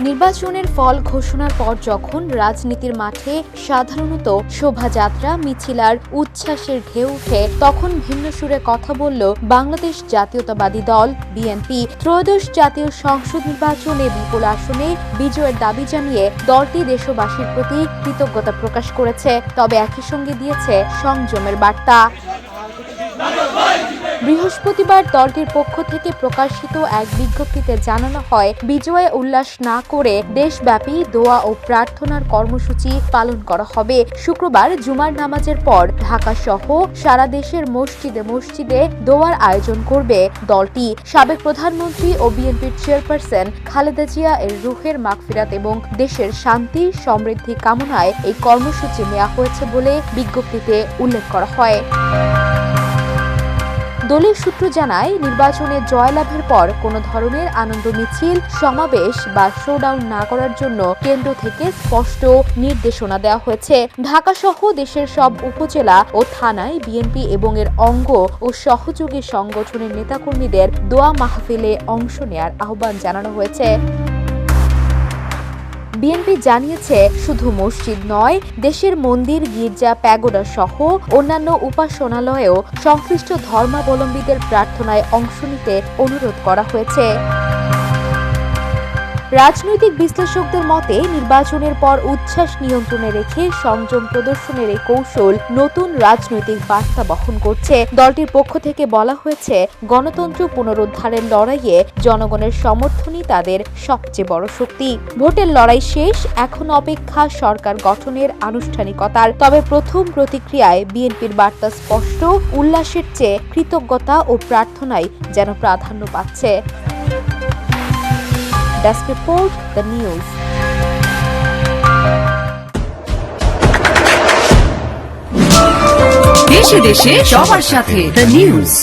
নির্বাচনের ফল ঘোষণার পর যখন রাজনীতির মাঠে সাধারণত শোভাযাত্রা মিছিল আর উচ্ছ্বাসের ঢেউ ওঠে, তখন ভিন্ন সুরে কথা বলল বাংলাদেশ জাতীয়তাবাদী দল বিএনপি। ত্রয়োদশ জাতীয় সংসদ নির্বাচনে বিপুল আসনে বিজয়ের দাবি জানিয়ে দলটি দেশবাসীর প্রতি কৃতজ্ঞতা প্রকাশ করেছে, তবে একই সঙ্গে দিয়েছে সংযমের বার্তা। বৃহস্পতিবার দলটির পক্ষ থেকে প্রকাশিত এক বিজ্ঞপ্তিতে জানানো হয়, বিজয়ে উল্লাস না করে দেশব্যাপী দোয়া ও প্রার্থনার কর্মসূচি পালন করা হবে। শুক্রবার জুমার নামাজের পর ঢাকা সহ সারা দেশের মসজিদে মসজিদে দোয়ার আয়োজন করবে দলটি। সাবেক প্রধানমন্ত্রী ও বিএনপির চেয়ারপারসন খালেদা জিয়া এর রুহের মাগফিরাত এবং দেশের শান্তি সমৃদ্ধি কামনায় এই কর্মসূচি নেওয়া হয়েছে বলে বিজ্ঞপ্তিতে উল্লেখ করা হয়। দলীয় সূত্র জানায়, নির্বাচনে জয়লাভের পর কোনো ধরনের আনন্দ মিছিল, সমাবেশ বা শোডাউন না করার জন্য কেন্দ্র থেকে স্পষ্ট নির্দেশনা দেওয়া হয়েছে। ঢাকা সহ দেশের সব উপজেলা ও থানায় বিএনপি এবং এর অঙ্গ ও সহযোগী সংগঠনের নেতাকর্মীদের দোয়া মাহফিলে অংশ নেয়ার আহ্বান জানানো হয়েছে। বিএনপি জানিয়েছে, শুধু মসজিদ নয়, দেশের মন্দির, গির্জা, প্যাগোডা সহ অন্যান্য উপাসনালয়েও সংশ্লিষ্ট ধর্মাবলম্বীদের প্রার্থনায় অংশ নিতে অনুরোধ করা হয়েছে। রাজনৈতিক বিশ্লেষকদের মতে, নির্বাচনের পর উচ্ছ্বাস নিয়ন্ত্রণে রেখে সংযম প্রদর্শনের এই কৌশল নতুন রাজনৈতিক বার্তা বহন করছে। দলটির পক্ষ থেকে বলা হয়েছে, গণতন্ত্র পুনরুদ্ধারের লড়াইয়ে জনগণের সমর্থনই তাদের সবচেয়ে বড় শক্তি। ভোটের লড়াই শেষ, এখন অপেক্ষা সরকার গঠনের আনুষ্ঠানিকতার। তবে প্রথম প্রতিক্রিয়ায় বিএনপির বার্তা স্পষ্ট, উল্লাসের চেয়ে কৃতজ্ঞতা ও প্রার্থনাই যেন প্রাধান্য পাচ্ছে। Desk Report, The News. দেশে দেশে সবার সাথে The News.